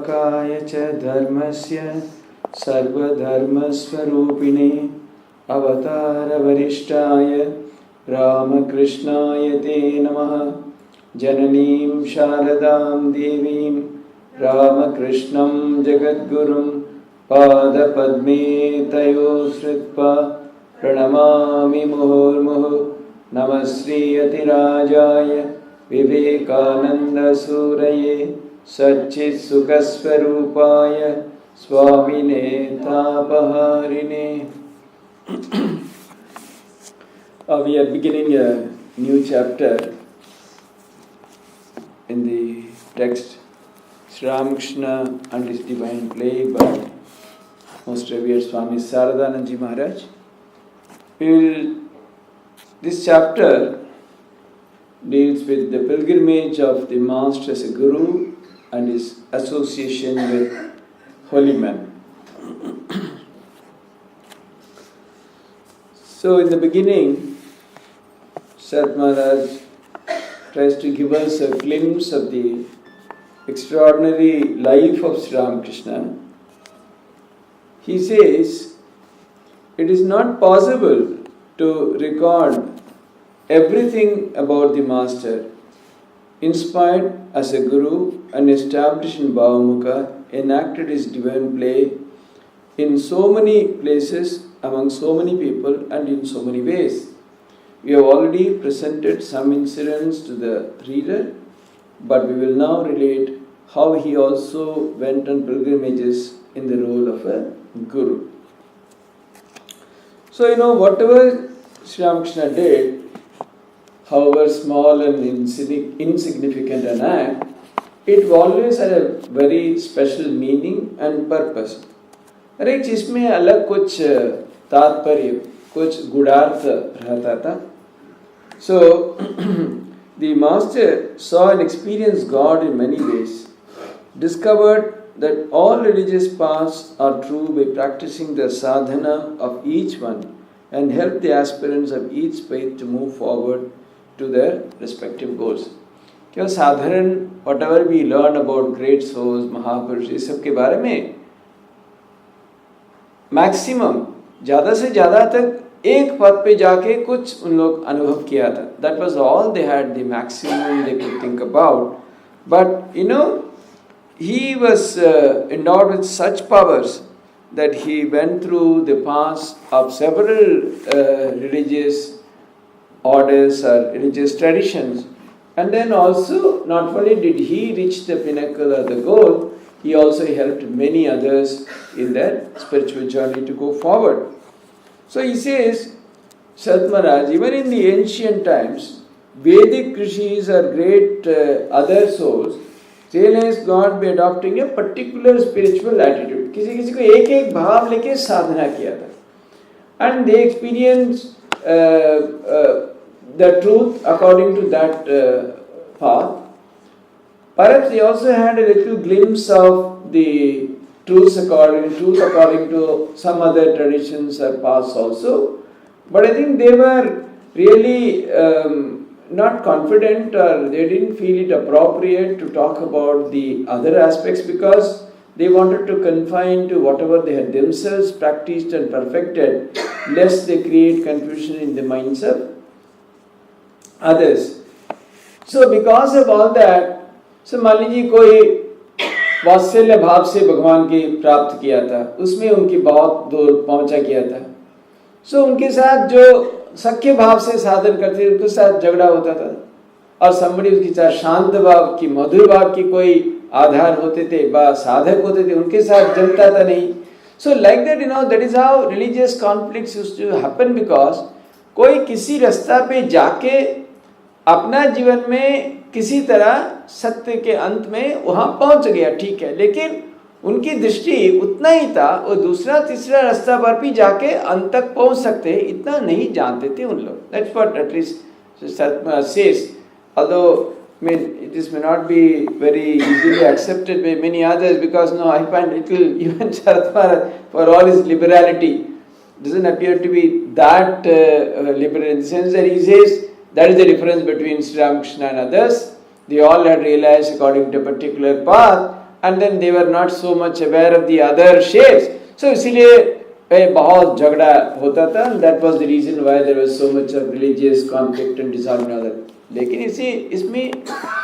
स्थापकाय च धर्मस्य सर्वधर्मस्वरूपिणे अवतारवरिष्ठाय रामकृष्णाय ते नमः। जननीं शारदां देवीं रामकृष्णं जगद्गुरुं पादपद्मे तयो श्रुत्वा प्रणमामि मुहुर्मुहुः। नमः Shri अतिराजाय Vivekananda सूरये सच्चित्सुखस्वरूपाय स्वामिने तापहारिणे। We are beginning a new chapter in the text Sri Ramakrishna and his divine play by most revered Swami Saradananda ji Maharaj. This chapter deals with the pilgrimage of the Master as a Guru and his association with holy men. So in the beginning, Sat Maharaj tries to give us a glimpse of the extraordinary life of Sri Ramakrishna. He says, it is not possible to record everything about the Master, inspired as a Guru and established in Bhavamukha, enacted his divine play in so many places, among so many people and in so many ways. We have already presented some incidents to the reader, but we will now relate how he also went on pilgrimages in the role of a Guru. So, whatever Sri Ramakrishna did, however small and insignificant an act, it always had a very special meaning and purpose. हर एक चीज में अलग कुछ तात्पर्य, कुछ गुणार्थ रहता था. So, the Master saw and experienced God in many ways, discovered that all religious paths are true by practicing the sadhana of each one, and helped the aspirants of each faith to move forward to their respective goals. क्या साधारण whatever we learn about great souls, महापुरुष, ये सब के बारे में maximum ज़्यादा से ज़्यादा तक एक पद पे जाके कुछ उन लोग अनुभव किया था. That was all they had, the maximum they could think about. But he was endowed with such powers that he went through the paths of several religious orders or religious traditions. And then also, not only did he reach the pinnacle or the goal, he also helped many others in their spiritual journey to go forward. So he says, Sat Maharaj, even in the ancient times, Vedic rishis or great other souls realized God by adopting a particular spiritual attitude. किसी को एक एक भाव लेके साधना किया था. And they experienced the truth according to that path. Perhaps they also had a little glimpse of the truth according to some other traditions or paths also. But I think they were really not confident, or they didn't feel it appropriate to talk about the other aspects, because they wanted to confine to whatever they had themselves practiced and perfected, lest they create confusion in the minds of others. So because of all that, so मान लीजिए कोई वात्सल्य भाव से भगवान की प्राप्त किया था, उसमें उनकी बहुत दूर पहुंचा किया था. सो उनके साथ जो सख्य भाव से साधन करते थे उनके साथ झगड़ा होता था, और somebody उसकी चाहे शांत भाव की, मधुर भाव की कोई आधार होते थे, साधक होते थे, उनके साथ जमता था नहीं. So like that, that is how religious conflicts used to happen, because कोई किसी रास्ता पे जाके अपना जीवन में किसी तरह सत्य के अंत में वहां पहुंच गया, ठीक है, लेकिन उनकी दृष्टि उतना ही था, वो दूसरा तीसरा रास्ता पर भी जाके अंत तक पहुंच सकते हैं, इतना नहीं जानते थे उन लोग. That's what at least Satma says. Although this may not be very easily accepted by many others, because I find little, even Satma, for all his liberality, doesn't appear to be that liberal, in the sense that he says that is the difference between Sri Ramakrishna and others. They all had realized according to a particular path, and then they were not so much aware of the other shades. So इसलिए बहुत झगड़ा होता था, and that was the reason why there was so much of religious conflict and disharmony. लेकिन इसमें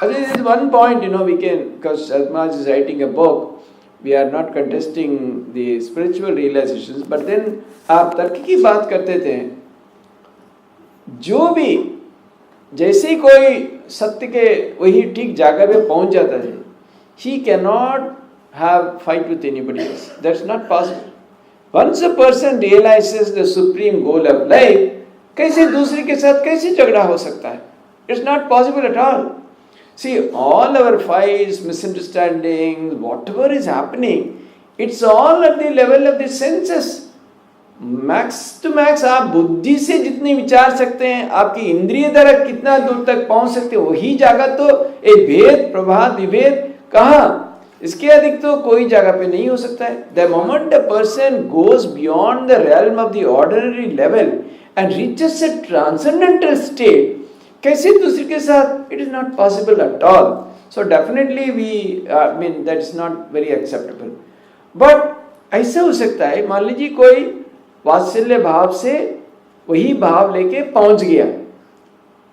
there is one point, we can, because Maharaj is writing a book, we are not contesting the spiritual realizations, but then आप तर्क की बात करते थे, जो भी जैसे कोई सत्य के वही ठीक जगह पे पहुंच जाता है, he cannot have fight with anybody else. That's not possible. Once a person realizes the supreme goal of life, कैसे दूसरे के साथ कैसे झगड़ा हो सकता है? It's not possible at all. See, all our fights, misunderstandings, whatever is happening, it's all at the level of the senses. Max to max आप बुद्धि से जितने विचार सकते हैं, आपकी इंद्रिय द्वारा कितना दूर तक पहुंच सकते हैं, वही जगह तो एक भेद प्रभात विभेद कहाँ, इसके अधिक तो कोई जगह पे नहीं हो सकता है. The moment a person goes beyond the realm of the ordinary level and reaches a transcendental state, कैसे दूसरे के साथ, it is not possible at all. So definitely that is not very acceptable. But ऐसा हो सकता है, मान लीजिए कोई वात्सल्य भाव से वही भाव लेके पहुंच गया,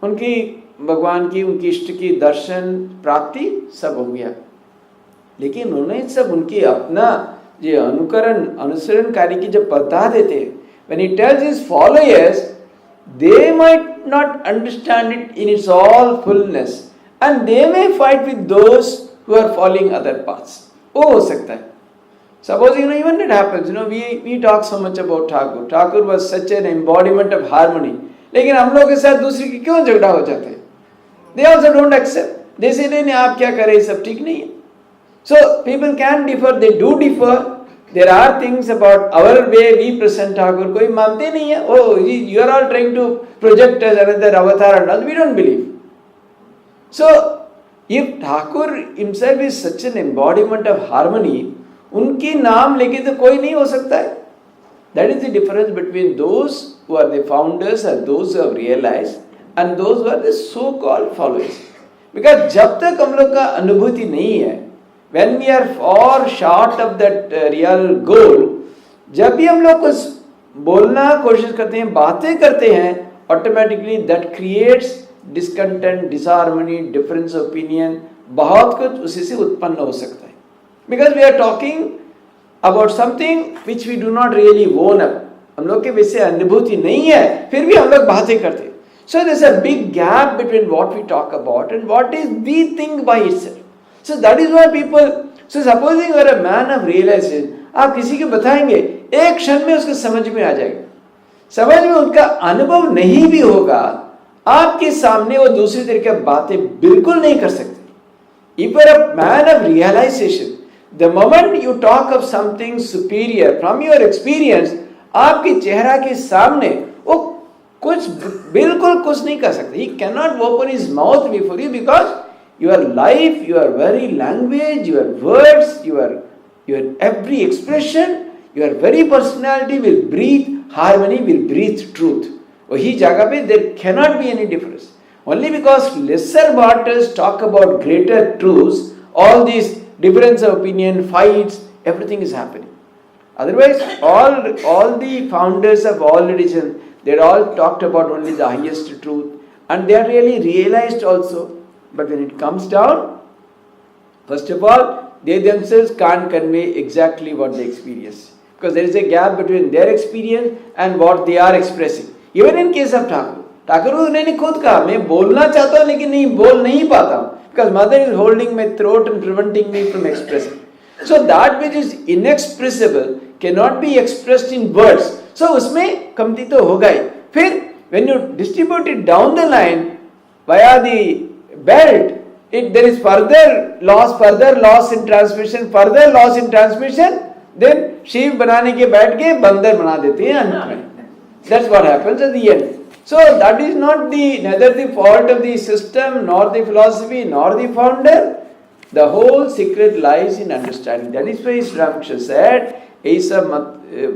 उनकी भगवान की, उनकी इष्ट की दर्शन प्राप्ति सब हो गया, लेकिन उन्हें सब उनकी अपना जो अनुसरणकारी की जब बता देते, when he tells his followers, they might not understand it in its all fullness and they may fight with those who are following other paths. वो हो सकता है. Suppose even it happens, we talk so much about Thakur. Thakur was such an embodiment of harmony. लेकिन हम लोग के साथ दूसरे के क्यों झगड़ा हो जाते हैं? They also don't accept. They say नहीं आप क्या करें, ये सब ठीक नहीं है. So people can differ, they do differ. There are things about our way we present Thakur. कोई मानते नहीं है. Oh, you are all trying to project as another avatar and all. We don't believe. So if Thakur himself is such an embodiment of harmony, उनकी नाम लेके तो कोई नहीं हो सकता है. That is the difference between those who are the founders and those who have realized and those who are the so-called followers. Because जब तक हम लोग का अनुभूति नहीं है, when we are far short of that real goal, जब भी हम लोग कुछ बोलना कोशिश करते हैं, बातें करते हैं, automatically that creates discontent, disharmony, difference of opinion, बहुत कुछ उसी से उत्पन्न हो सकता है. Because we are talking about something which we do not really own up. हम लोग के वैसे अनुभूति नहीं है, फिर भी हम लोग बातें करते हैं. So there is a big gap between what we talk about and what is the thing by itself. So that is why people, so supposing you are a man of realization, आप किसी को बताएंगे, एक क्षण में उसको समझ में आ जाएगा. समझ में उनका अनुभव नहीं भी होगा, आपके सामने वो दूसरी तरह की बातें बिल्कुल नहीं कर सकते. If you are a man of realization, the moment you talk of something superior from your experience, आपके चेहरा के सामने वो कुछ बिल्कुल कुछ नहीं कर सकते. He cannot open his mouth before you because your life, your very language, your words, your every expression, your very personality will breathe harmony, will breathe truth. वही जगह पे there cannot be any difference. Only because lesser waters talk about greater truths, all these difference of opinion, fights, everything is happening. Otherwise, all the founders of all religions, they all talked about only the highest truth, and they are really realized also. But when it comes down, first of all, they themselves can't convey exactly what they experience, because there is a gap between their experience and what they are expressing. Even in case of Thakur ने खुद कहा, मैं बोलना चाहता हूँ लेकिन नहीं बोल नहीं पाता हूँ, because mother is holding my throat and preventing me from expressing. So that which is inexpressible cannot be expressed in words. So उसमें कमती तो होगा ही. फिर when you distribute it down the line via the belt, there is further loss in transmission, then sheep बनाने के बैठ के बंदर बना देते हैं अंत में. That's what happens at the end. So that is not neither the fault of the system, nor the philosophy, nor the founder. The whole secret lies in understanding. That is why Sri Ramakrishna said, "Aisa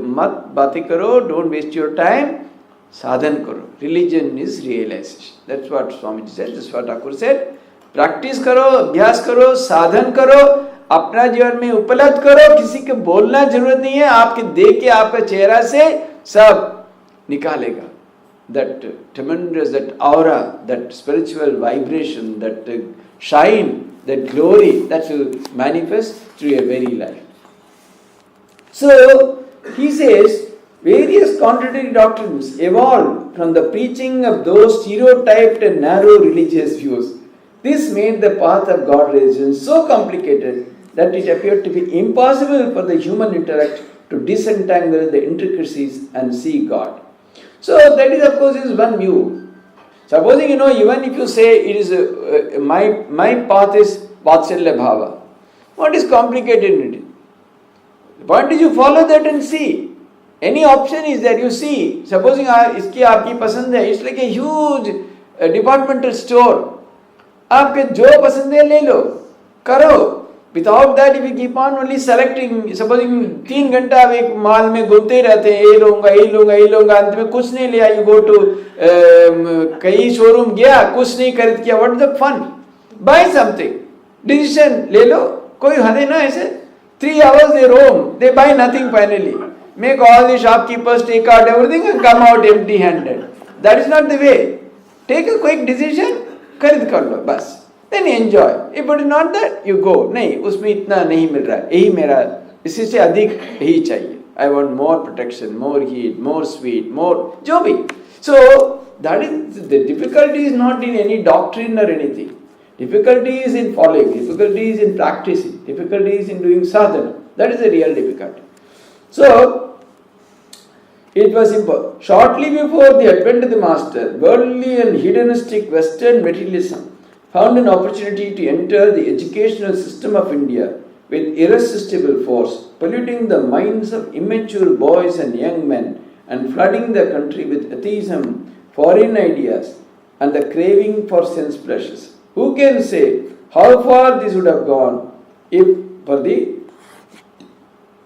mat bati karo, don't waste your time, sadhan karo." Religion is realization. That's what Swamiji said. That's what Thakur said. Practice karo, abhyas karo, sadhan karo. अपना जीवन में उपलब्ध करो, किसी को बोलना जरूरत नहीं है, आपके देख के आपका चेहरा से सब निकालेगा. That tremendous, that aura, that spiritual vibration, that shine, that glory, that will manifest through your very life. So, he says, various contradictory doctrines evolved from the preaching of those stereotyped and narrow religious views. This made the path of God religion so complicated that it appeared to be impossible for the human intellect to disentangle the intricacies and see God. So that is, of course, is one view. Supposing, even if you say it is my path is Vatsalya Bhava, what is complicated in it? The point is you follow that and see. Any option is there, you see. Supposing iski aapki pasand hai, it's like a huge departmental store. Aapke jo pasand hai le lo, karo. Without that, if you keep on only selecting, supposing 3 घंटा आप एक माल में घूमते ही रहते हैं, ये लूंगा, अंत में कुछ नहीं लिया, you go to कई शोरूम गया, कुछ नहीं खरीद किया, what is the fun? Buy something, decision ले लो, कोई हद है ना ऐसे. 3 hours they roam, they buy nothing finally. Make all the shopkeepers take out everything and come out empty-handed. That is not the way. Take a quick decision, खरीद कर लो, बस. Then enjoy. If it is not that, you go. नहीं, उसमें इतना नहीं मिल रहा है. यही मेरा, इसी से अधिक यही चाहिए. I want more protection, more heat, more sweet, more, जो भी. So, that is, the difficulty is not in any doctrine or anything. Difficulty is in following. Difficulty is in practicing. Difficulty is in doing sadhana. That is the real difficulty. So, it was simple. Shortly before the advent of the Master, worldly and hedonistic Western materialism found an opportunity to enter the educational system of India with irresistible force, polluting the minds of immature boys and young men and flooding the country with atheism, foreign ideas, and the craving for sense pleasures. Who can say how far this would have gone if for the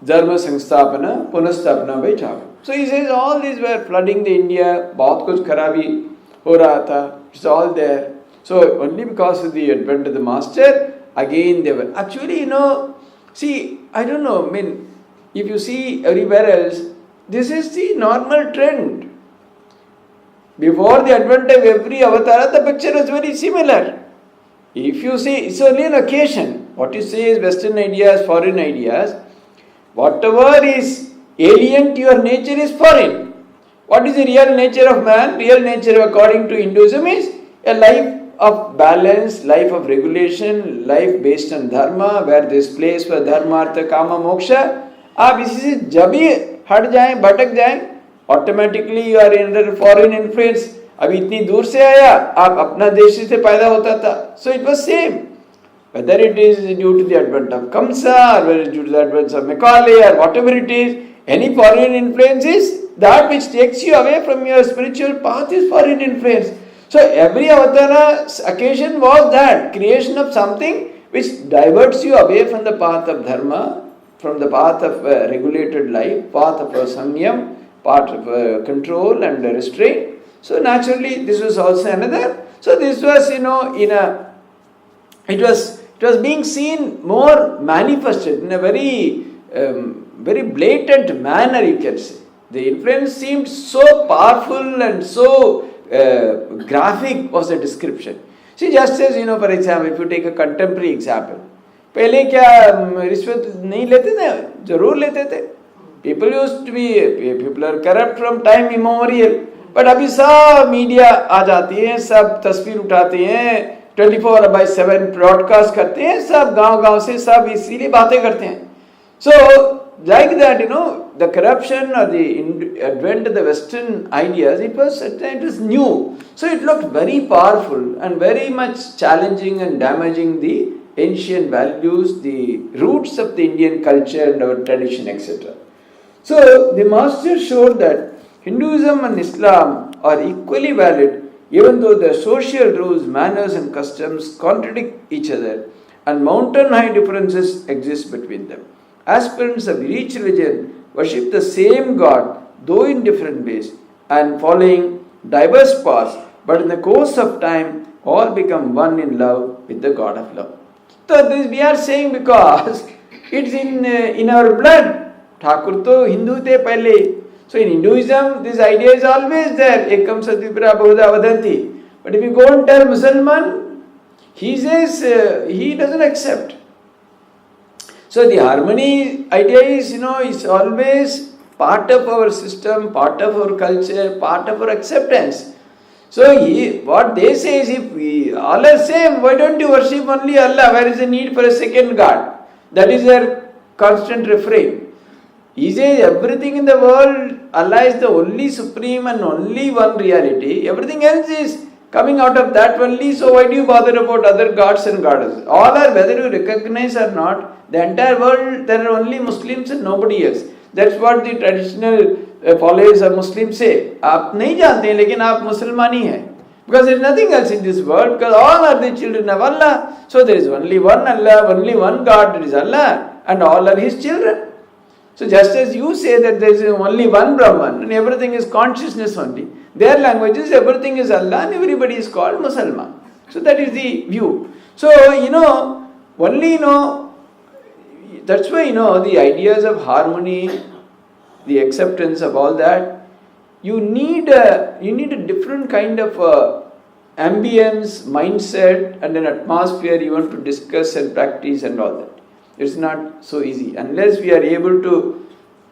Dharma Sangstapana, Punastapana by Thakur? So he says all these were flooding the India, बहुत कुछ खराबी हो रहा था, it's all there. So only because of the advent of the Master, again they were, actually, see, I don't know, if you see everywhere else, this is the normal trend. Before the advent of every avatar, the picture was very similar. If you see, it's only an occasion. What you say is Western ideas, foreign ideas. Whatever is alien to your nature is foreign. What is the real nature of man? Real nature according to Hinduism is a life of balance, life of regulation, life based on dharma, where there is place for dharma, artha, kama, moksha. आप इसी से जब ही हट जाएं, भटक जाएं, automatically you are under foreign influence. अभी इतनी दूर से आया, आप अपना देश से पैदा होता था. So it was same. Whether it is due to the advent of Kamsa, or whether it is due to the advent of Macaulay, or whatever it is, any foreign influence is that which takes you away from your spiritual path is foreign influence. So every avatara occasion was that creation of something which diverts you away from the path of dharma, from the path of regulated life, path of samyam, path of control and restraint. So naturally this was also another. So this was, it was being seen more manifested in a very, very blatant manner, you can say. The influence seemed so powerful and so graphic was the description. See, just as, for example, if you take a contemporary example, पहले क्या रिश्वत नहीं लेते थे? जरूर लेते थे. People used to be, people are corrupt from time immemorial. But अभी सब मीडिया आ जाती है, सब तस्वीर उठाते हैं, 24/7 ब्रॉडकास्ट करते हैं, सब गांव-गांव से सब इसीलिए बातें करते हैं. So, like that, the corruption or the advent of the Western ideas, it was new. So it looked very powerful and very much challenging and damaging the ancient values, the roots of the Indian culture and our tradition, etc. So the master showed that Hinduism and Islam are equally valid, even though their social rules, manners and customs contradict each other and mountain high differences exist between them. Aspirants of each religion worship the same God, though in different ways, and following diverse paths, but in the course of time, all become one in love with the God of love. So this we are saying because it's in our blood. Thakur to Hindu te pehle. So in Hinduism, this idea is always there. Ekam Satyapura Bahuda Vadanti. But if you go and tell Musalman, he says he doesn't accept. So the harmony idea is, is always part of our system, part of our culture, part of our acceptance. So what they say is, if we all are same, why don't you worship only Allah? Where is the need for a second God? That is their constant refrain. He says everything in the world, Allah is the only supreme and only one reality. Everything else is coming out of that only. So why do you bother about other gods and goddesses? All are, whether you recognize or not, the entire world, there are only Muslims and nobody else. That's what the traditional followers of Muslims say. आप नहीं जानते हैं लेकिन आप मुसलमान ही हैं. Because there is nothing else in this world, because all are the children of Allah. So there is only one Allah, only one God, that is Allah, and all are His children. So just as you say that there is only one Brahman and everything is consciousness only, their language is everything is Allah and everybody is called Musalman. So that is the view. So, only, that's why, the ideas of harmony, the acceptance of all that, you need a different kind of ambience, mindset and an atmosphere you want to discuss and practice and all that. It's not so easy. Unless we are able to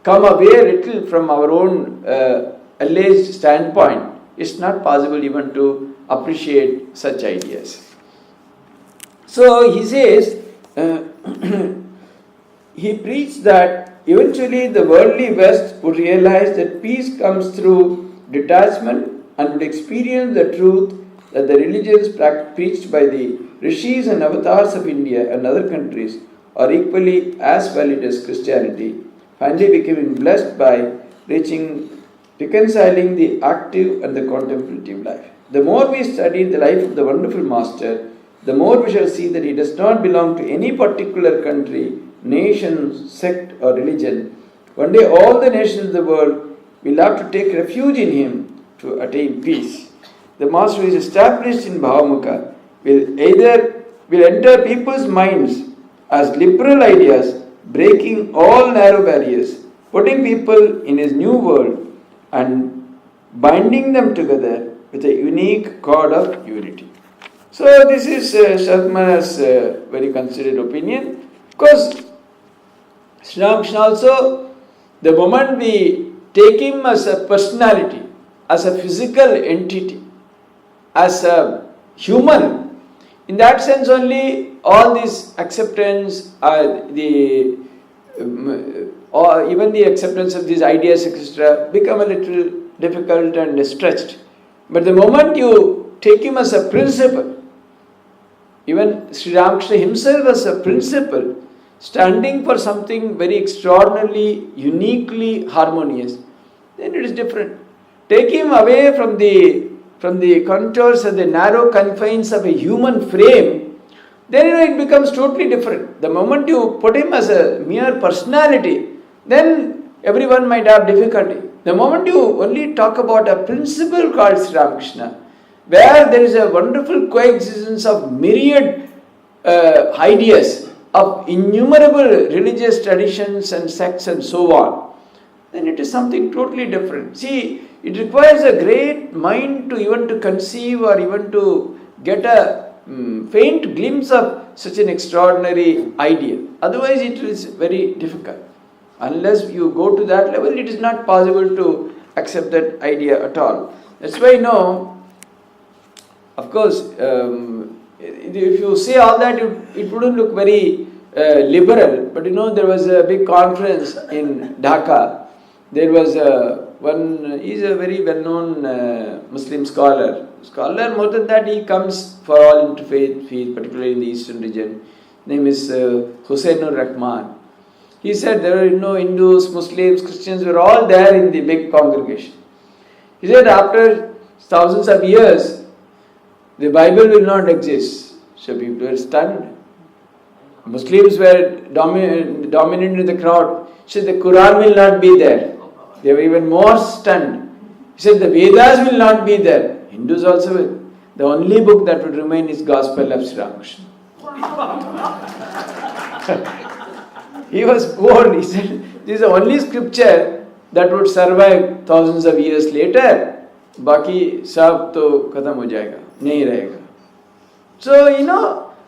come away a little from our own alleged standpoint, it's not possible even to appreciate such ideas. So he says, he preached that eventually the worldly West would realize that peace comes through detachment and would experience the truth that the religions preached by the rishis and avatars of India and other countries are equally as valid as Christianity, finally becoming blessed by reconciling the active and the contemplative life. The more we study the life of the wonderful Master, the more we shall see that he does not belong to any particular country, nation, sect or religion. One day all the nations of the world will have to take refuge in him to attain peace. The Master is established in Bhavamukha will enter people's minds as liberal ideas, breaking all narrow barriers, putting people in his new world and binding them together with a unique cord of unity. So this is Shatmana's very considered opinion. Of course, Sri Ramakrishna also, the moment we take him as a personality, as a physical entity, as a human, in that sense only all this acceptance, or even the acceptance of these ideas, etc., become a little difficult and stretched. But the moment you take him as a principle, even Sri Ramakrishna himself as a principle, standing for something very extraordinarily, uniquely harmonious, then it is different. Take him away from the contours and the narrow confines of a human frame, then it becomes totally different. The moment you put him as a mere personality, then everyone might have difficulty. The moment you only talk about a principle called Sri Ramakrishna, where there is a wonderful coexistence of myriad ideas, of innumerable religious traditions and sects and so on, then it is something totally different. See, it requires a great mind to even to conceive or even to get a faint glimpse of such an extraordinary idea. Otherwise it is very difficult. Unless you go to that level, it is not possible to accept that idea at all. That's why of course, if you say all that, it wouldn't look very liberal. But there was a big conference in Dhaka. There was he's a very well-known Muslim scholar. More than that, he comes for all interfaith, particularly in the eastern region. His name is Husainur Rahman. He said there are Hindus, Muslims, Christians were all there in the big congregation. He said after thousands of years, the Bible will not exist. So people were stunned. Muslims were dominant in the crowd. He said the Quran will not be there. They were even more stunned. He said the Vedas will not be there. Hindus also will. The only book that would remain is Gospel of Sri Ramakrishna. He was bored. He said, this is the only scripture that would survive thousands of years later. Baki sab to khatam ho jayega, nahi rahega. So,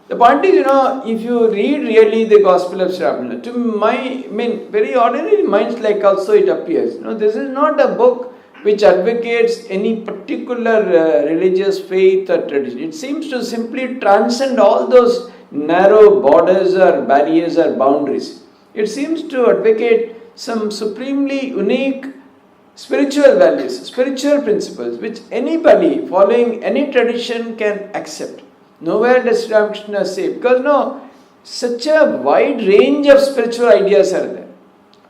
the point is, if you read really the Gospel of Sri Ramakrishna, to very ordinary minds like also it appears. This is not a book which advocates any particular religious faith or tradition. It seems to simply transcend all those narrow borders or barriers or boundaries. It seems to advocate some supremely unique spiritual values, spiritual principles, which anybody following any tradition can accept. Nowhere does Sri Ramakrishna say, because such a wide range of spiritual ideas are there,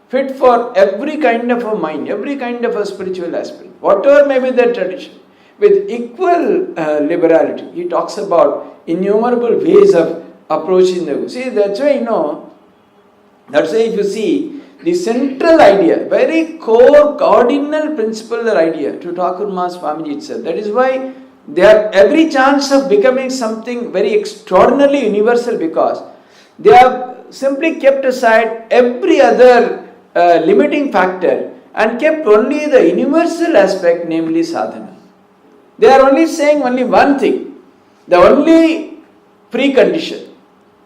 fit for every kind of a mind, every kind of a spiritual aspirant, whatever may be the tradition, with equal liberality. He talks about innumerable ways of approaching the. See, that's why that's why if you see the central idea, very core cardinal principle or idea to Thakur Maharaj Swamiji itself. That is why they have every chance of becoming something very extraordinarily universal, because they have simply kept aside every other limiting factor and kept only the universal aspect, namely sadhana. They are only saying only one thing, the only precondition,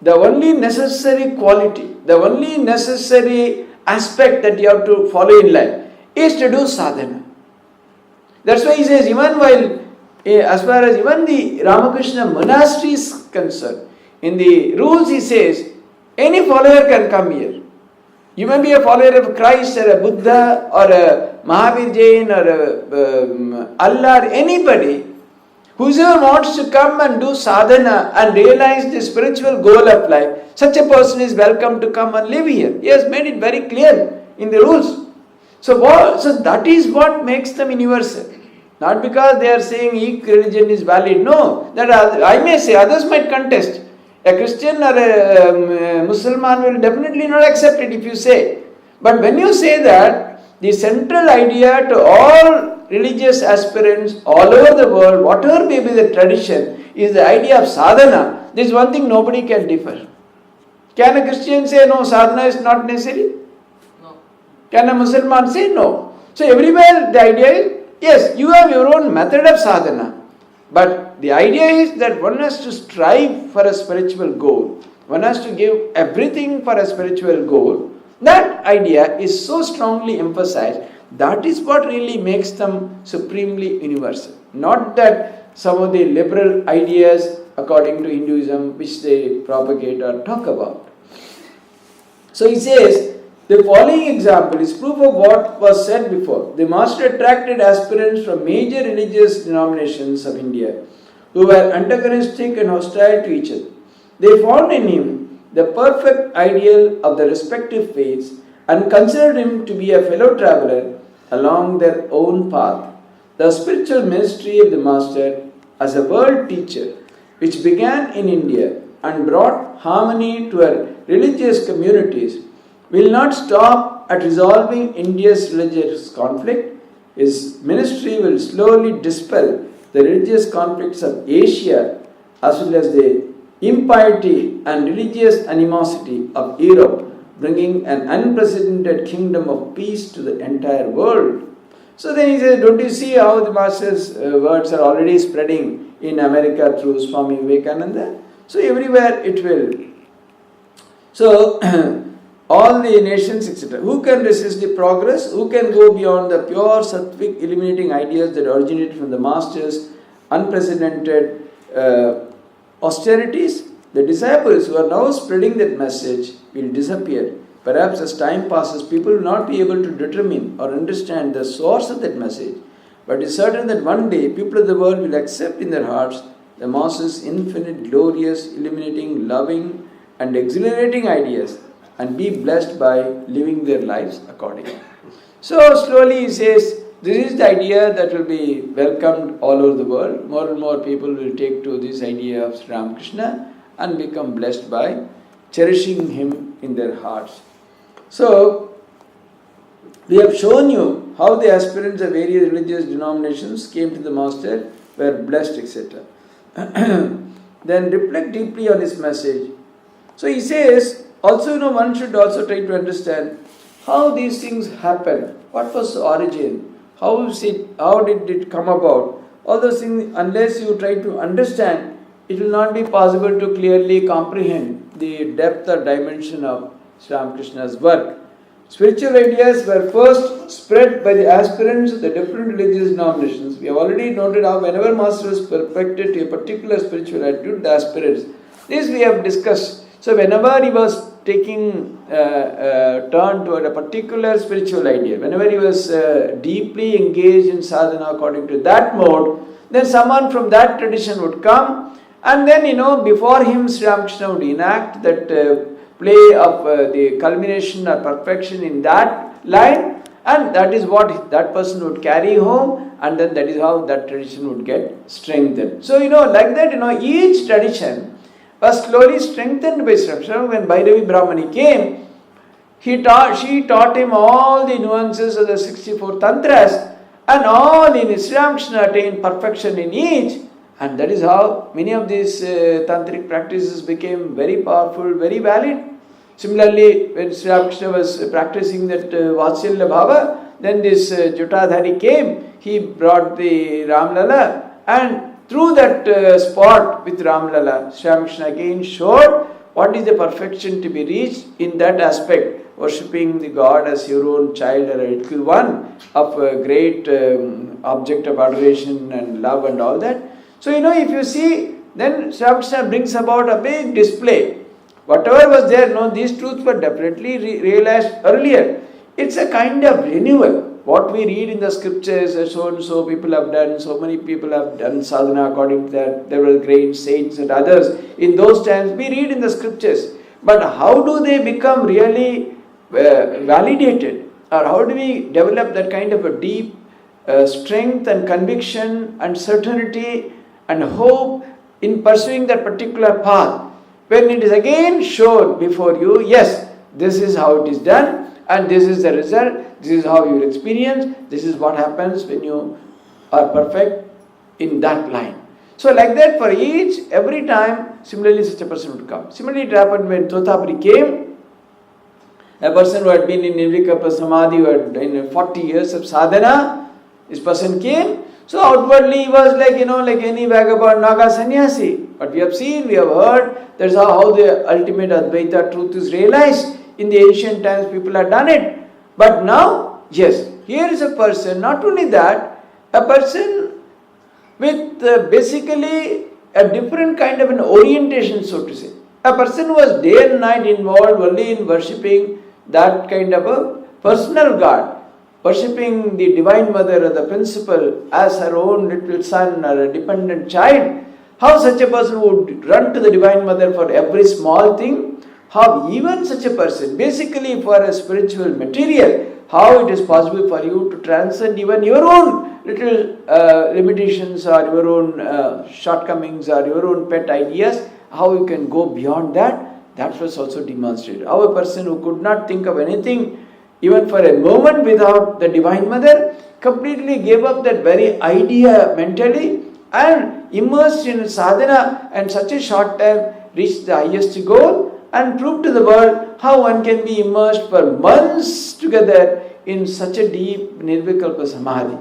the only necessary quality, the only necessary aspect that you have to follow in life is to do sadhana. That's why he says, even while as far as even the Ramakrishna monastery is concerned, in the rules he says, any follower can come here. You may be a follower of Christ or a Buddha or a Mahavir Jain or a Allah or anybody. Whoever wants to come and do sadhana and realize the spiritual goal of life, such a person is welcome to come and live here. He has made it very clear in the rules. So that is what makes them universal. Not because they are saying each religion is valid. No, that I may say, others might contest. A Christian or a Muslim will definitely not accept it if you say. But when you say that, the central idea to all religious aspirants all over the world, whatever may be the tradition, is the idea of sadhana. This is one thing nobody can differ. Can a Christian say no, sadhana is not necessary? No. Can a Muslim say no? So everywhere the idea is, yes, you have your own method of sadhana, but the idea is that one has to strive for a spiritual goal. One has to give everything for a spiritual goal. That idea is so strongly emphasized. That is what really makes them supremely universal. Not that some of the liberal ideas according to Hinduism which they propagate or talk about. So he says, the following example is proof of what was said before. The master attracted aspirants from major religious denominations of India who were antagonistic and hostile to each other. They found in him the perfect ideal of the respective faiths and considered him to be a fellow traveler along their own path. The spiritual ministry of the master as a world teacher, which began in India and brought harmony to her religious communities, will not stop at resolving India's religious conflict. His ministry will slowly dispel the religious conflicts of Asia as well as the impiety and religious animosity of Europe, bringing an unprecedented kingdom of peace to the entire world. So then he says, don't you see how the master's words are already spreading in America through Swami Vivekananda? So everywhere it will. So all the nations, etc. Who can resist the progress? Who can go beyond the pure sattvic illuminating ideas that originated from the master's unprecedented austerities? The disciples who are now spreading that message will disappear. Perhaps as time passes, people will not be able to determine or understand the source of that message. But it is certain that one day people of the world will accept in their hearts the master's infinite, glorious, illuminating, loving and exhilarating ideas and be blessed by living their lives accordingly. So slowly he says, this is the idea that will be welcomed all over the world. More and more people will take to this idea of Sri Ramakrishna and become blessed by cherishing him in their hearts. So, we have shown you how the aspirants of various religious denominations came to the master, were blessed, etc. then reflect deeply on his message. So he says, also one should also try to understand how these things happen. What was the origin? How did it come about? All those things, unless you try to understand, it will not be possible to clearly comprehend the depth or dimension of Sri Ramakrishna's work. Spiritual ideas were first spread by the aspirants of the different religious denominations. We have already noted how whenever Master was perfected to a particular spiritual attitude, the aspirants. This we have discussed. So whenever he was taking turn toward a particular spiritual idea, whenever he was deeply engaged in sadhana according to that mode, then someone from that tradition would come, and then before him Sri Ramakrishna would enact that play of the culmination or perfection in that line, and that is what that person would carry home, and then that is how that tradition would get strengthened. So like that, each tradition was slowly strengthened by Sri Ramakrishna. When Bhairavi Brahmani came, she taught him all the nuances of the 64 tantras, and all in Sri Ramakrishna attained perfection in each, and that is how many of these tantric practices became very powerful, very valid. Similarly, when Sri Ramakrishna was practicing that Vatsalya Bhava, then this Jutadhari came, he brought the Ramlala, and through that spot with Ramlala, Sri Ramakrishna again showed what is the perfection to be reached in that aspect, worshipping the God as your own child or equal one of a great object of adoration and love and all that. So if you see, then Sri Ramakrishna brings about a big display. Whatever was there, these truths were definitely realized earlier. It's a kind of renewal. What we read in the scriptures, so and so people have done, so many people have done sadhana according to that. There were great saints and others. In those times, we read in the scriptures. But how do they become really validated? Or how do we develop that kind of a deep strength and conviction and certainty and hope in pursuing that particular path? When it is again shown before you, yes, this is how it is done, and this is the result, this is how you will experience, this is what happens when you are perfect in that line. So like that for every time, similarly such a person would come. Similarly it happened when Totapuri came, a person who had been in Nirvikalpa Samadhi, who had in 40 years of sadhana, this person came. So outwardly he was like any vagabond Naga sannyasi. But we have seen, we have heard, that's how the ultimate Advaita truth is realized. In the ancient times people had done it. But now, yes, here is a person, not only that, a person with basically a different kind of an orientation, so to say. A person who was day and night involved only in worshipping that kind of a personal God, worshipping the Divine Mother or the Principal as her own little son or a dependent child. How such a person would run to the Divine Mother for every small thing? How even such a person, basically for a spiritual material, how it is possible for you to transcend even your own little limitations or your own shortcomings or your own pet ideas, how you can go beyond that, that was also demonstrated. How a person who could not think of anything even for a moment without the Divine Mother, completely gave up that very idea mentally and immersed in sadhana, and such a short time reached the highest goal and proved to the world how one can be immersed for months together in such a deep Nirvikalpa Samadhi.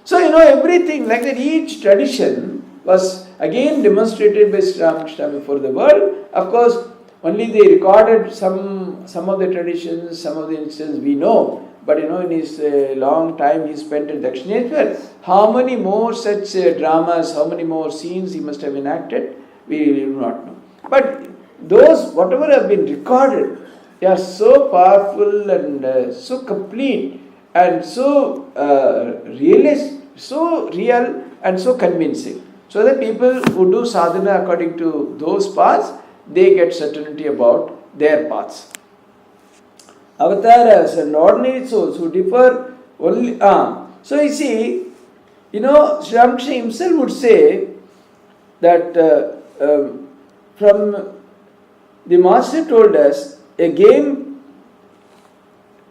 So everything like that, each tradition was again demonstrated by Sri Ramakrishna before the world. Of course, only they recorded some of the traditions, some of the instances we know. But in his long time he spent in Dakshineshwar, how many more such dramas, how many more scenes he must have enacted, we do not know. But those, whatever have been recorded, they are so powerful and so complete and so realist, so real and so convincing. So that people who do sadhana according to those paths, they get certainty about their paths. Avatars and ordinary souls who differ only. So you see, Sri Ramakrishna himself would say that from the Master told us a game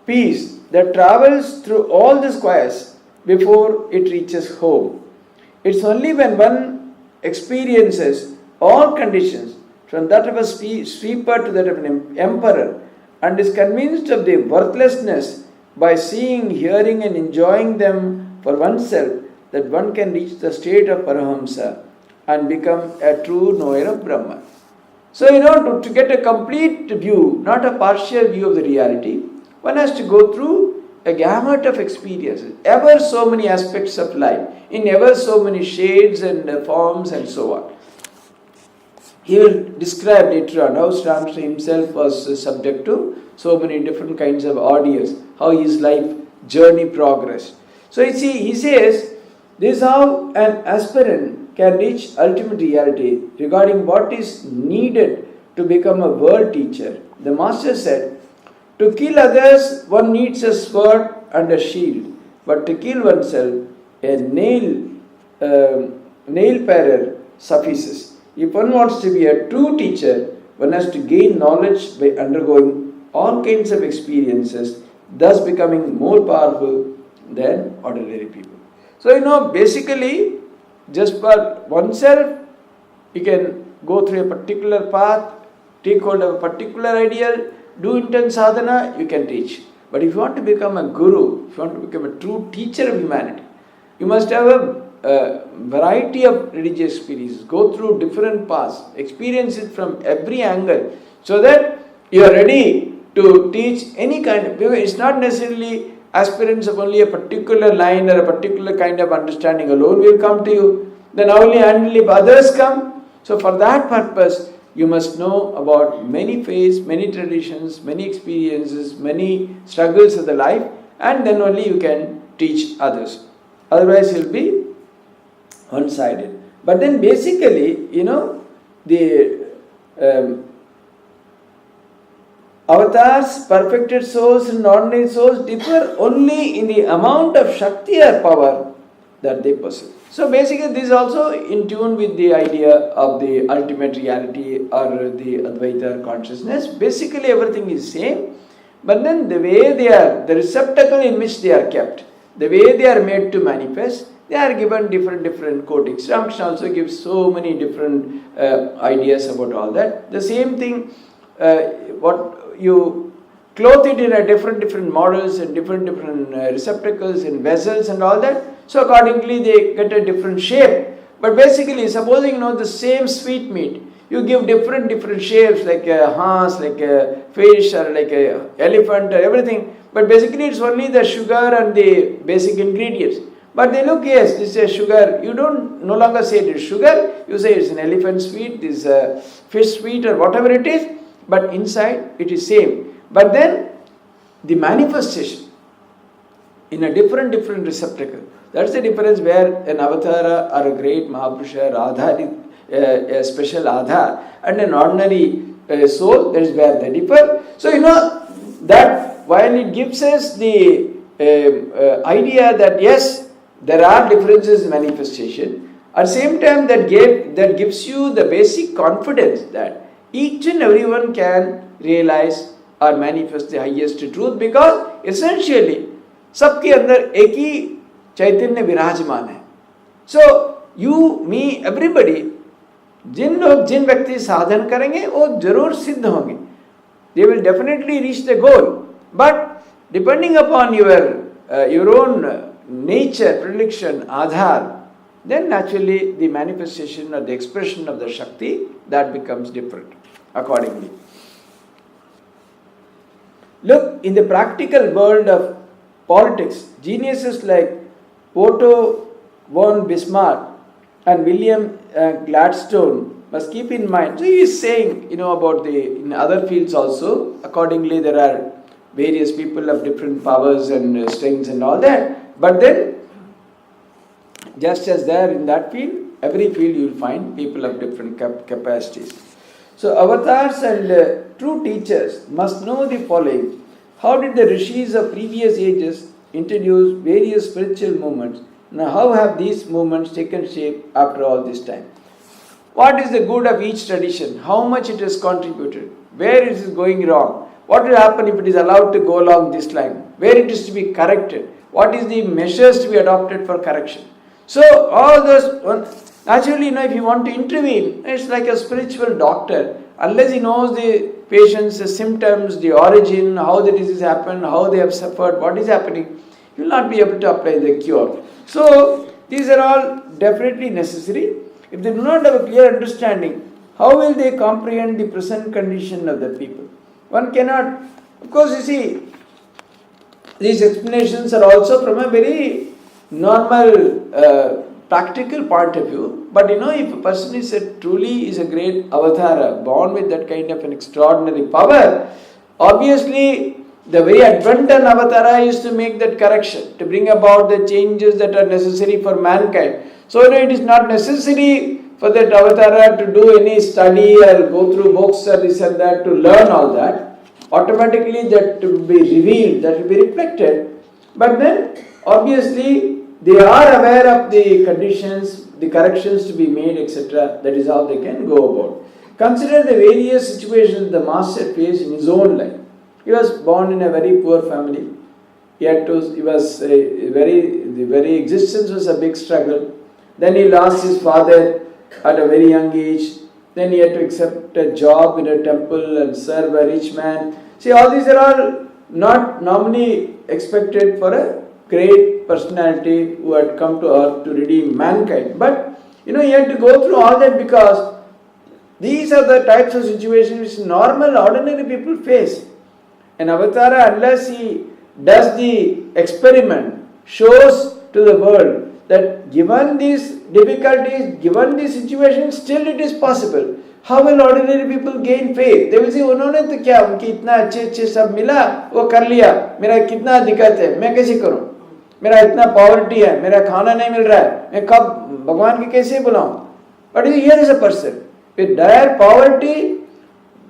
piece that travels through all the squares before it reaches home. It's only when one experiences all conditions, from that of a sweeper to that of an emperor, and is convinced of their worthlessness by seeing, hearing and enjoying them for oneself, that one can reach the state of Parahamsa and become a true knower of Brahman. So, to get a complete view, not a partial view of the reality, one has to go through a gamut of experiences, ever so many aspects of life, in ever so many shades and forms and so on. He will describe later on how Sri Ramakrishna himself was subject to so many different kinds of ordeals, how his life journey progressed. So he says, this is how an aspirant can reach ultimate reality regarding what is needed to become a world teacher. The master said, to kill others one needs a sword and a shield, but to kill oneself a nail parer suffices. If one wants to be a true teacher, one has to gain knowledge by undergoing all kinds of experiences, thus becoming more powerful than ordinary people. So, basically, just for oneself, you can go through a particular path, take hold of a particular ideal, do intense sadhana, you can teach. But if you want to become a guru, if you want to become a true teacher of humanity, you must have a variety of religious experiences, go through different paths, experience it from every angle, so that you are ready to teach any kind of, it's not necessarily aspirants of only a particular line or a particular kind of understanding alone will come to you. Then only until if others come. So for that purpose, you must know about many faiths, many traditions, many experiences, many struggles of the life, and then only you can teach others. Otherwise, you'll be one-sided. But then basically, the avatars, perfected souls and ordinary souls differ only in the amount of Shakti or power that they possess. So basically this is also in tune with the idea of the ultimate reality or the Advaita consciousness. Basically everything is same, but then the way they are, the receptacle in which they are kept, the way they are made to manifest, they are given different coatings. Ramakrishna also gives so many different ideas about all that. The same thing, what you clothe it in a different models and different receptacles and vessels and all that. So accordingly they get a different shape. But basically, supposing the same sweet meat, you give different shapes, like a horse, like a fish, or like a elephant, or everything. But basically it's only the sugar and the basic ingredients. But they look, yes, this is sugar. You don't no longer say it is sugar. You say it's an elephant sweet, this fish sweet, or whatever it is. But inside it is same. But then the manifestation in a different receptacle. That's the difference where an avatara or a great Mahaprusha, a special Adhar, and an ordinary soul, that is where they differ. So that while it gives us the idea that yes, there are differences in manifestation, at the same time that gives you the basic confidence that each and everyone can realize or manifest the highest truth, because essentially सबके अंदर एक ही चैतन्य विराजमान है. So you, me, everybody, जिन व्यक्ति साधन करेंगे वो जरूर सिद्ध होंगे. They will definitely reach the goal. But depending upon your own nature, predilection, adhar, then naturally the manifestation or the expression of the Shakti, that becomes different accordingly. Look, in the practical world of politics, geniuses like Otto von Bismarck and William Gladstone must keep in mind. So he is saying, about in other fields also, accordingly there are various people of different powers and strengths and all that. But then, just as there in that field, every field you will find people of different capacities. So avatars and true teachers must know the following. How did the rishis of previous ages introduce various spiritual movements? Now how have these movements taken shape after all this time? What is the good of each tradition? How much it has contributed? Where it is going wrong? What will happen if it is allowed to go along this line? Where it is to be corrected? What is the measures to be adopted for correction? So all those, Naturally, if you want to intervene, it's like a spiritual doctor. Unless he knows the patient's symptoms, the origin, how the disease happened, how they have suffered, what is happening, he will not be able to apply the cure. So, these are all definitely necessary. If they do not have a clear understanding, how will they comprehend the present condition of the people? One cannot, of course, you see, these explanations are also from a very normal, practical point of view. But if a person is truly is a great avatara, born with that kind of an extraordinary power, obviously the very advent and avatara is to make that correction, to bring about the changes that are necessary for mankind. So it is not necessary for that avatara to do any study or go through books or this and that to learn all that. Automatically that will be revealed, that will be reflected. But then obviously they are aware of the conditions, the corrections to be made, etc. That is how they can go about. Consider the various situations the master faced in his own life. He was born in a very poor family. The very existence was a big struggle. Then he lost his father at a very young age. Then he had to accept a job in a temple and serve a rich man. See, all these are all not normally expected for a great personality who had come to earth to redeem mankind. But, he had to go through all that because these are the types of situations which normal, ordinary people face. An avatara, unless he does the experiment, shows to the world that given these difficulties, given these situations, still it is possible. How will ordinary people gain faith? They will say, उन्होंने तो क्या, उनकी इतना अच्छे सब मिला, वो कर लिया, मेरा कितना दिक्कत है, मैं कैसे करूं? मेरा इतना पॉवर्टी है, मेरा खाना नहीं मिल रहा है, मैं कब भगवान की कैसे बुलाऊं? But here is a person with dire poverty,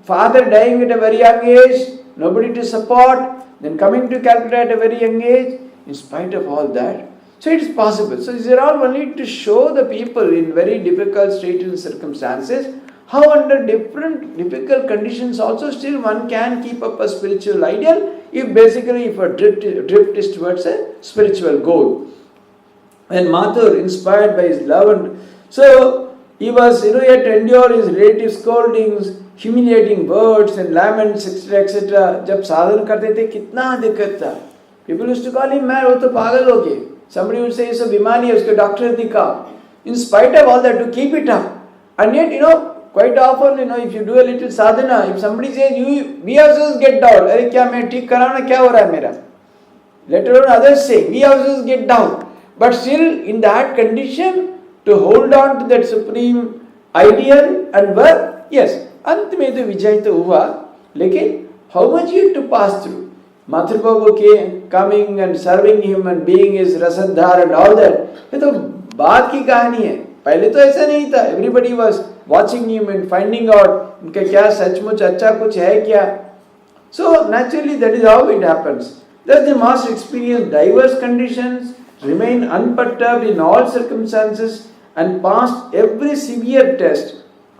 father dying at a very young age, nobody to support, then coming to Calcutta at a very young age, in spite of all that. So it is possible. So these are all only to show the people in very difficult straitened circumstances how under different difficult conditions also still one can keep up a spiritual ideal if a drift is towards a spiritual goal. And Mathur, inspired by his love, and so he was, he had to endure his relative scoldings, humiliating words and laments, etc., etc. जब साधन करते थे कितना दिक्कत था. People used to call him mad, वो तो पागल हो गए. Somebody would say, इसको बीमारी है, उसको डॉक्टर दिखाओ. In spite of all that, to keep it up. And yet, quite often, if you do a little sadhana, if somebody says, we ourselves get down. अरे क्या मैं ठीक कराऊँ ना, क्या हो रहा है मेरा? Let alone others say, we ourselves get down. But still, in that condition, to hold on to that supreme ideal and work, yes, अंत में तो विजय तो हुआ, लेकिन how much you have to pass through? Mathur Babu coming and serving him and being his rasadhar and all that, ये तो बाद की कहानी है. पहले तो ऐसा नहीं था. Everybody was watching him and finding out उनका क्या सचमुच अच्छा कुछ है क्या. So naturally that is how it happens. Thus the master experienced diverse conditions, remained unperturbed in all circumstances, and passed every severe test.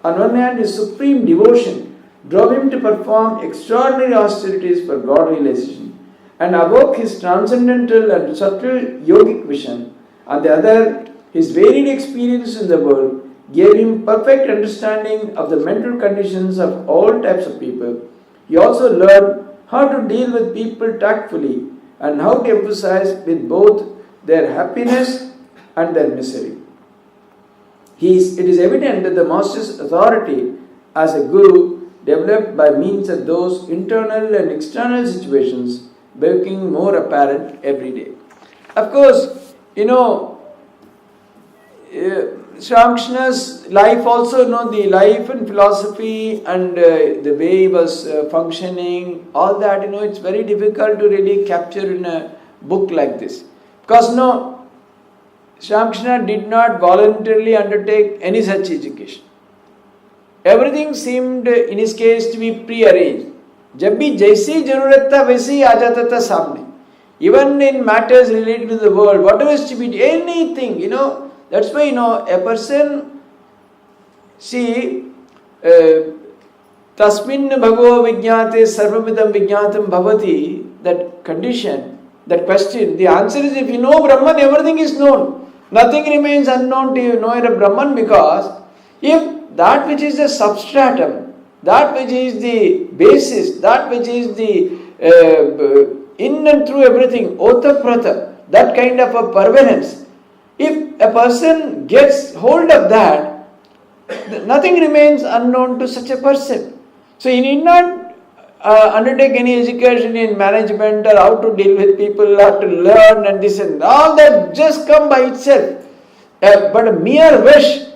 On one hand, his supreme devotion drove him to perform extraordinary austerities for God realization and awoke his transcendental and subtle yogic vision. On the other, his varied experience in the world gave him perfect understanding of the mental conditions of all types of people. He also learned how to deal with people tactfully and how to emphasize with both their happiness and their misery. It is evident that the master's authority as a guru developed by means of those internal and external situations becoming more apparent every day. Of course, Sri Ramakrishna's life also, the life and philosophy and the way he was functioning, all that, it's very difficult to really capture in a book like this. Because Sri Ramakrishna did not voluntarily undertake any such education. Everything seemed in his case to be pre-arranged. जब भी जैसी जरूरत था वैसे ही आ जाता था सामने. Even in matters related to the world, whatever is to be, anything, that's why, a person, see, tasmin bhagavo vijñāte sarvamidam vijñātam bhavati, that condition, that question, the answer is if you know Brahman, everything is known. Nothing remains unknown to you, knower of Brahman, because if that which is the substratum, that which is the basis, that which is the in and through everything, otaprata, that kind of a permanence, if a person gets hold of that, nothing remains unknown to such a person. So he need not undertake any education in management or how to deal with people, how to learn and this and all that just come by itself. But a mere wish.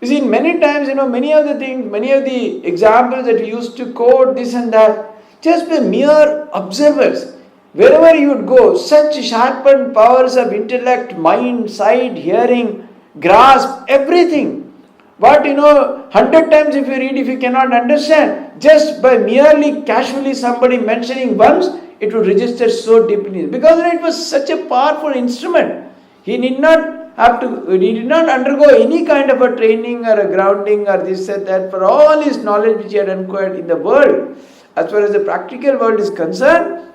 You see, many times, many of the things, many of the examples that we used to quote this and that, just by mere observers. Wherever you would go, such sharpened powers of intellect, mind, sight, hearing, grasp, everything. But 100 times if you read, if you cannot understand, just by merely casually somebody mentioning once, it would register so deeply. Because it was such a powerful instrument. He did not undergo any kind of a training or a grounding or this and that for all his knowledge which he had acquired in the world. As far as the practical world is concerned,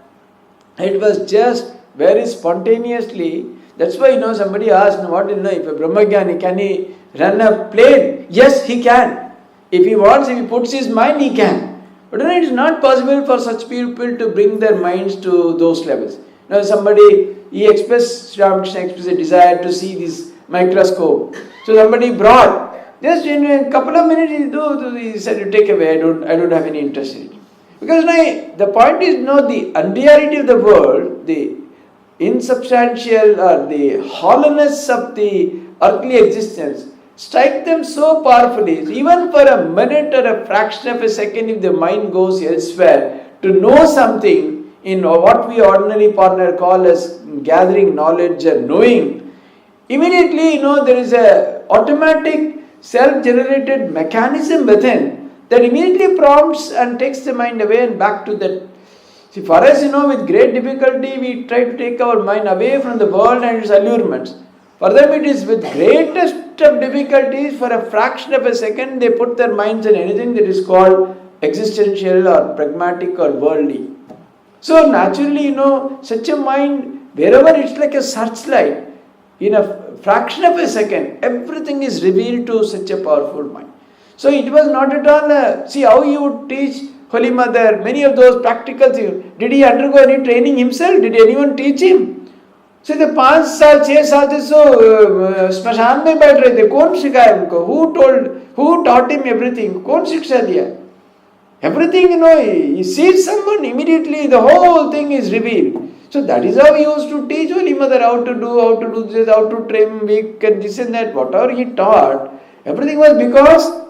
it was just very spontaneously. That's why somebody asked, what if a Brahmagyani, can he run a plane? Yes, he can. If he wants, if he puts his mind, he can. But it is not possible for such people to bring their minds to those levels. Somebody, Sri Ramakrishna expressed a desire to see this microscope. So somebody brought, just in a couple of minutes, he said, you take away, I don't have any interest in it. Because the point is, the unreality of the world, the insubstantial or the hollowness of the earthly existence, strike them so powerfully. Even for a minute or a fraction of a second, if the mind goes elsewhere, to know something in what we ordinary partner call as gathering knowledge and knowing, immediately, there is a automatic self-generated mechanism within that immediately prompts and takes the mind away and back to that. See, for us, with great difficulty, we try to take our mind away from the world and its allurements. For them, it is with greatest of difficulties, for a fraction of a second, they put their minds on anything that is called existential or pragmatic or worldly. So, naturally, such a mind, wherever it's like a searchlight, in a fraction of a second, everything is revealed to such a powerful mind. So it was not at all, see how you would teach Holy Mother, many of those practical things. Did he undergo any training himself? Did anyone teach him? So the 5 साल 6 साल से so स्मशान में बैठ रहे थे, कौन सिखाया उनको? Who taught him everything? कौन शिक्षा दिया? Everything, he sees someone, immediately the whole thing is revealed. So that is how he used to teach Holy Mother how to do this, how to trim, wick and this and that. Whatever he taught, everything was because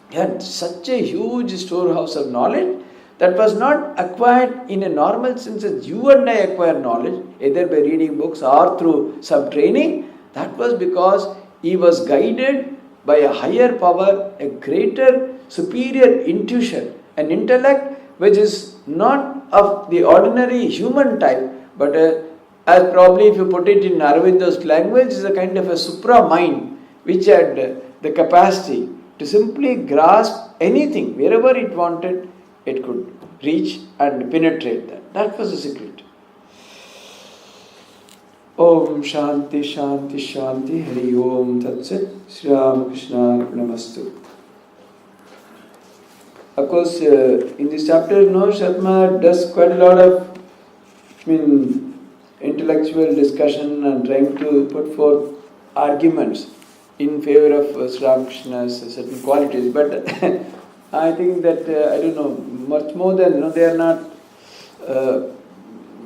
he had such a huge storehouse of knowledge that was not acquired in a normal sense as you and I acquire knowledge, either by reading books or through some training. That was because he was guided by a higher power, a greater, superior intuition, an intellect which is not of the ordinary human type, but as probably if you put it in Arvindo's language, is a kind of a supra mind which had the capacity to simply grasp anything, wherever it wanted, it could reach and penetrate that. That was the secret. Om Shanti Shanti Shanti Hari Om Tat Sat Sri Ramakrishna Namastu. Of course, in this chapter, Sharma does quite a lot of intellectual discussion and trying to put forth arguments in favor of Sri Ramakrishna's certain qualities. But I think that, much more than, they are not,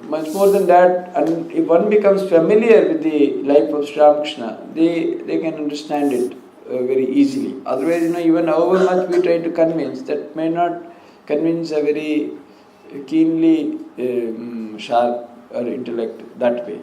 much more than that. And if one becomes familiar with the life of Sri Ramakrishna, they can understand it very easily. Otherwise, even however much we try to convince, that may not convince a very keenly sharp or intellect that way.